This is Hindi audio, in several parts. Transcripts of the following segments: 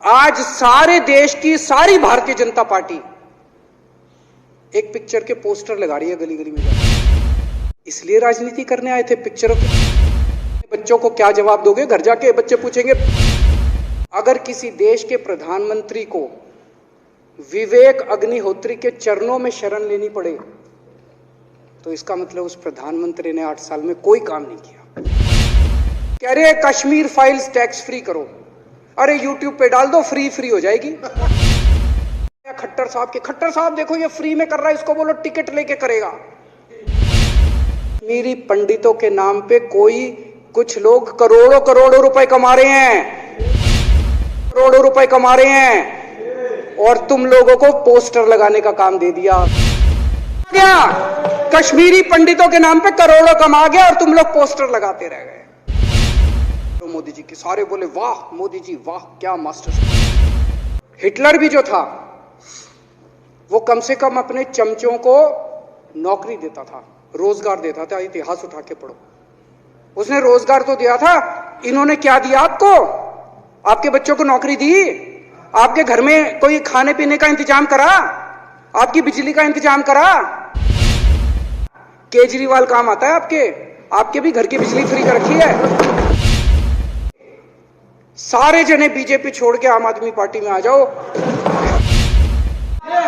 आज सारे देश की सारी भारतीय जनता पार्टी एक पिक्चर के पोस्टर लगा रही है गली गली में जाकर। इसलिए राजनीति करने आए थे पिक्चरों के। बच्चों को क्या जवाब दोगे? घर जाके बच्चे पूछेंगे, अगर किसी देश के प्रधानमंत्री को विवेक अग्निहोत्री के चरणों में शरण लेनी पड़े तो इसका मतलब उस प्रधानमंत्री ने 8 साल में कोई काम नहीं किया। कह रहे कश्मीर फाइल्स टैक्स फ्री करो, अरे यूट्यूब पे डाल दो, फ्री हो जाएगी। खट्टर साहब देखो ये फ्री में कर रहा है, इसको बोलो टिकट लेके करेगा। मेरी पंडितों के नाम पे कुछ लोग करोड़ों रुपए कमा रहे हैं, और तुम लोगों को पोस्टर लगाने का काम दे दिया। कश्मीरी पंडितों के नाम पे करोड़ों कमा गया और तुम लोग पोस्टर लगाते रह गए। तो मोदी जी के सारे बोले वाह मोदी जी वाह, क्या मास्टर। हिटलर भी जो था वो कम से कम अपने चमचों को नौकरी देता था, रोजगार देता था। इतिहास उठा के पढ़ो, उसने रोजगार तो दिया था। इन्होंने क्या दिया आपको? आपके बच्चों को नौकरी दी, आपके घर में कोई खाने पीने का इंतजाम करा, आपकी बिजली का इंतजाम करा। केजरीवाल काम आता है आपके भी घर की बिजली फ्री कर रखी है। सारे जने बीजेपी छोड़ के आम आदमी पार्टी में आ जाओ,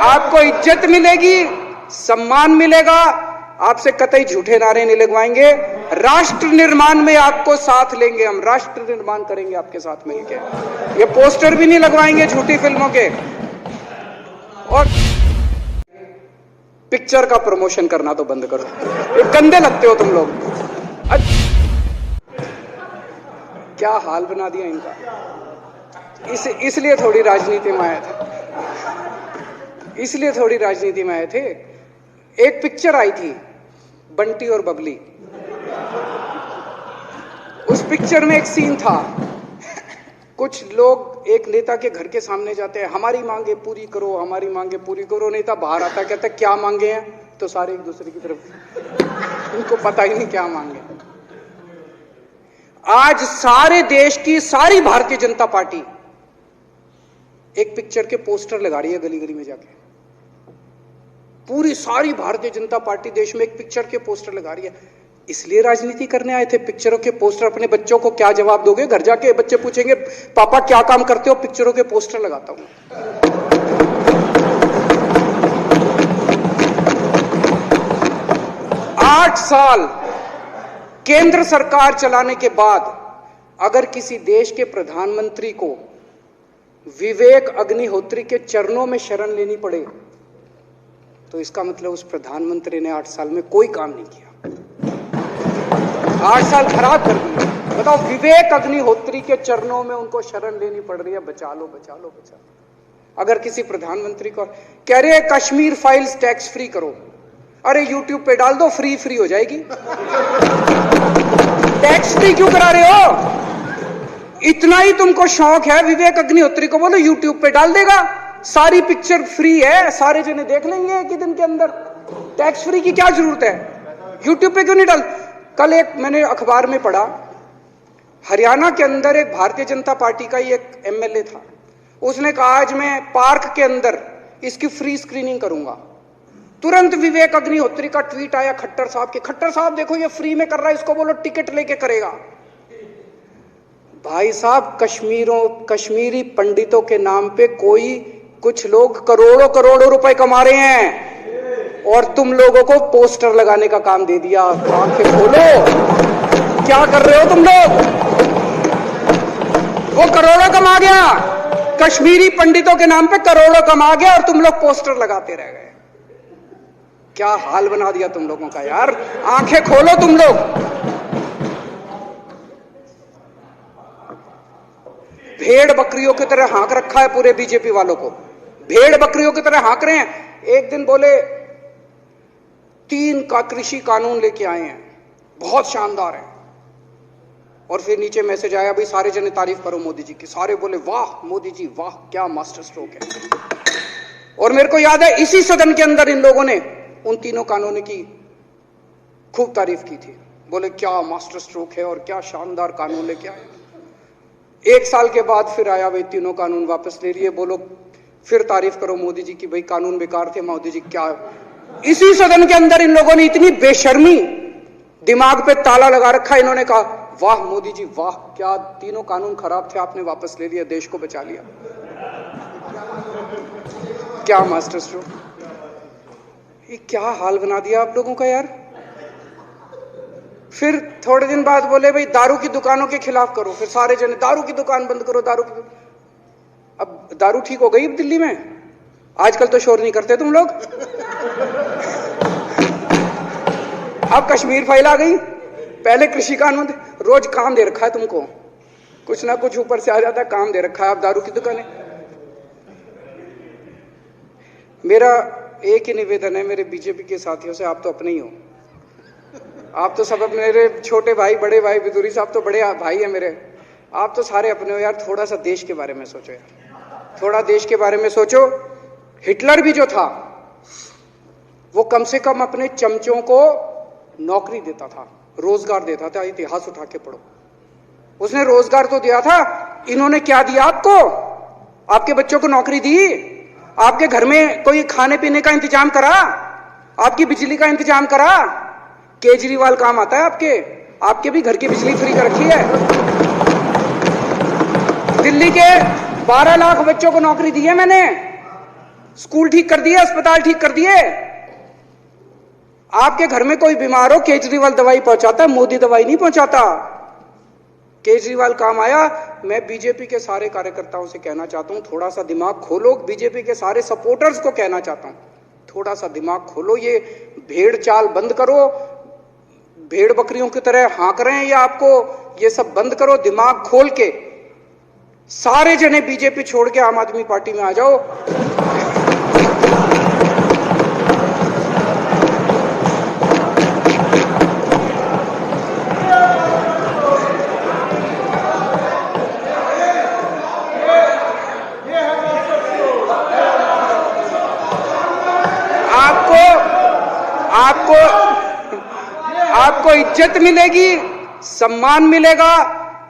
आपको इज्जत मिलेगी, सम्मान मिलेगा, आपसे कतई झूठे नारे नहीं लगवाएंगे। राष्ट्र निर्माण में आपको साथ लेंगे, हम राष्ट्र निर्माण करेंगे आपके साथ मिलकर। ये पोस्टर भी नहीं लगवाएंगे झूठी फिल्मों के। और पिक्चर का प्रमोशन करना तो बंद करो, ये गंदे लगते हो तुम लोग। क्या हाल बना दिया इनका। इसलिए थोड़ी राजनीति में आए थे। एक पिक्चर आई थी बंटी और बबली। उस पिक्चर में एक सीन था, कुछ लोग एक नेता के घर के सामने जाते हैं, हमारी मांगे पूरी करो, हमारी मांगे पूरी करो। नेता बाहर आता है, कहता है क्या मांगे हैं? तो सारे एक दूसरे की तरफ, इनको पता ही नहीं क्या मांगे। आज सारे देश की सारी भारतीय जनता पार्टी एक पिक्चर के पोस्टर लगा रही है गली गली में जाके। पूरी सारी भारतीय जनता पार्टी देश में एक पिक्चर के पोस्टर लगा रही है। इसलिए राजनीति करने आए थे पिक्चरों के पोस्टर। अपने बच्चों को क्या जवाब दोगे? घर जाके बच्चे पूछेंगे, पापा क्या काम करते हो? पिक्चरों के पोस्टर लगाता हूं। 8 साल केंद्र सरकार चलाने के बाद अगर किसी देश के प्रधानमंत्री को विवेक अग्निहोत्री के चरणों में शरण लेनी पड़े तो इसका मतलब उस प्रधानमंत्री ने 8 साल में कोई काम नहीं किया। 8 साल खराब कर दिए। बताओ, विवेक अग्निहोत्री के चरणों में उनको शरण लेनी पड़ रही है, बचा लो। अगर किसी प्रधानमंत्री को कह रहे कश्मीर फाइल्स टैक्स फ्री करो, अरे यूट्यूब पे डाल दो, फ्री हो जाएगी। टैक्स फ्री क्यों करा रहे हो? इतना ही तुमको शौक है, विवेक अग्निहोत्री को बोलो यूट्यूब पे डाल देगा, सारी पिक्चर फ्री है, सारे जने देख लेंगे एक ही दिन के अंदर। टैक्स फ्री की क्या जरूरत है? यूट्यूब पे क्यों नहीं डाल? कल एक मैंने अखबार में पढ़ा, हरियाणा के अंदर एक भारतीय जनता पार्टी का ही एक एमएलए था। उसने कहा आज मैं पार्क के अंदर इसकी फ्री स्क्रीनिंग करूंगा। तुरंत विवेक अग्निहोत्री का ट्वीट आया खट्टर साहब देखो ये फ्री में कर रहा है, इसको बोलो टिकट लेके करेगा। भाई साहब, कश्मीरी पंडितों के नाम पे कुछ लोग करोड़ों रुपए कमा रहे हैं और तुम लोगों को पोस्टर लगाने का काम दे दिया। आंखें खोलो, क्या कर रहे हो तुम लोग? वो करोड़ों कमा गया, कश्मीरी पंडितों के नाम पे करोड़ों कमा गया और तुम लोग पोस्टर लगाते रह गए। क्या हाल बना दिया तुम लोगों का यार। आंखें खोलो तुम लोग। भेड़ बकरियों की तरह हाँक रखा है पूरे बीजेपी वालों को, भेड़ बकरियों की तरह हाँक रहे हैं। एक दिन बोले 3 का कृषि कानून लेके आए हैं, बहुत शानदार है, और फिर नीचे मैसेज आया भाई सारे जने तारीफ करो मोदी जी की। सारे बोले वाह मोदी जी वाह, क्या मास्टर स्ट्रोक है। और मेरे को याद है इसी सदन के अंदर इन लोगों ने उन 3 कानूनों की खूब तारीफ की थी, बोले क्या मास्टर स्ट्रोक है और क्या शानदार कानून लेके आए। 1 साल के बाद फिर आया, भाई तीनों कानून वापस ले लिए। बोलो फिर तारीफ करो मोदी जी की, भाई कानून बेकार थे मोदी जी। क्या इसी सदन के अंदर इन लोगों ने इतनी बेशर्मी, दिमाग पे ताला लगा रखा। इन्होंने कहा वाह मोदी जी वाह, क्या तीनों कानून खराब थे, आपने वापस ले लिया, देश को बचा लिया। क्या मास्टर स्ट्रोक, ये क्या हाल बना दिया आप लोगों का यार। फिर थोड़े दिन बाद बोले भाई दारू की दुकानों के खिलाफ करो, फिर सारे जने दारू की दुकान बंद करो, दारू की। अब दारू ठीक हो गई दिल्ली में, आजकल तो शोर नहीं करते तुम लोग। अब कश्मीर फैला गई, पहले कृषि कानून, रोज काम दे रखा है तुमको, कुछ ना कुछ ऊपर से आ जाता है, काम दे रखा है। आप दारू की दुकानें। मेरा एक ही निवेदन है मेरे बीजेपी के साथियों से, आप तो अपने ही हो, आप तो सब मेरे छोटे भाई, बड़े भाई, बिदुरी साहब तो बड़े भाई है मेरे, आप तो सारे अपने हो यार। थोड़ा सा देश के बारे में सोचो यार, थोड़ा देश के बारे में सोचो। हिटलर भी जो था वो कम से कम अपने चमचों को नौकरी देता था, रोजगार देता था। इतिहास उठा के पढ़ो, उसने रोजगार तो दिया था। इन्होंने क्या दिया आपको? आपके बच्चों को नौकरी दी, आपके घर में कोई खाने पीने का इंतजाम करा, आपकी बिजली का इंतजाम करा। केजरीवाल काम आता है आपके भी घर की बिजली फ्री कर रखी है। दिल्ली के 12 लाख बच्चों को नौकरी दी है मैंने, स्कूल ठीक कर दिए, अस्पताल ठीक कर दिए। आपके घर में कोई बीमार हो, केजरीवाल दवाई पहुंचाता है, मोदी दवाई नहीं पहुंचाता। केजरीवाल काम आया। मैं बीजेपी के सारे कार्यकर्ताओं से कहना चाहता हूं, थोड़ा सा दिमाग खोलो। बीजेपी के सारे सपोर्टर्स को कहना चाहता हूं, थोड़ा सा दिमाग खोलो। ये भेड़ चाल बंद करो, भेड़ बकरियों की तरह हाँक रहे हैं ये आपको, ये सब बंद करो। दिमाग खोल के सारे जने बीजेपी छोड़ के आम आदमी पार्टी में आ जाओ। आपको इज्जत मिलेगी, सम्मान मिलेगा,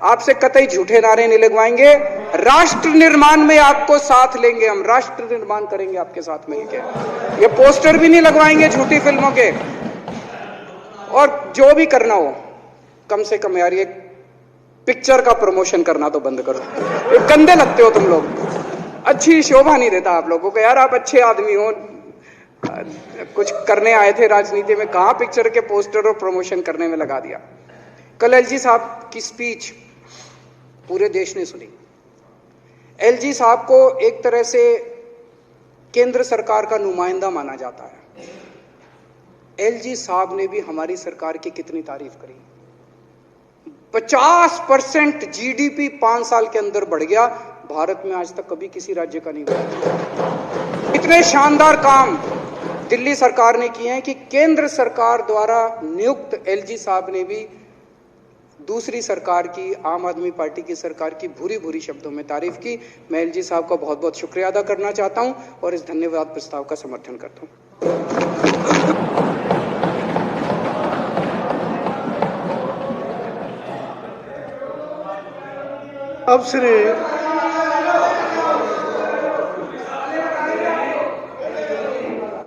आपसे कतई झूठे नारे नहीं लगवाएंगे। राष्ट्र निर्माण में आपको साथ लेंगे, हम राष्ट्र निर्माण करेंगे आपके साथ मिलकर। ये पोस्टर भी नहीं लगवाएंगे झूठी फिल्मों के। और जो भी करना हो, कम से कम यार ये पिक्चर का प्रमोशन करना तो बंद करो। ये गंदे लगते हो तुम लोग, अच्छी शोभा नहीं देता आप लोगों को यार। आप अच्छे आदमी हो, कुछ करने आए थे राजनीति में, कहां पिक्चर के पोस्टर और प्रमोशन करने में लगा दिया। कल एलजी साहब की स्पीच पूरे देश ने सुनी। एलजी साहब को एक तरह से केंद्र सरकार का नुमाइंदा माना जाता है। एलजी साहब ने भी हमारी सरकार की कितनी तारीफ करी। 50% जीडीपी 5 साल के अंदर बढ़ गया, भारत में आज तक कभी किसी राज्य का नहीं हुआ। इतने शानदार काम दिल्ली सरकार ने किए हैं कि केंद्र सरकार द्वारा नियुक्त एलजी साहब ने भी दूसरी सरकार की, आम आदमी पार्टी की सरकार की भूरी भूरी शब्दों में तारीफ की। मैं एलजी साहब का बहुत बहुत शुक्रिया अदा करना चाहता हूं और इस धन्यवाद प्रस्ताव का समर्थन करता हूं। अब श्री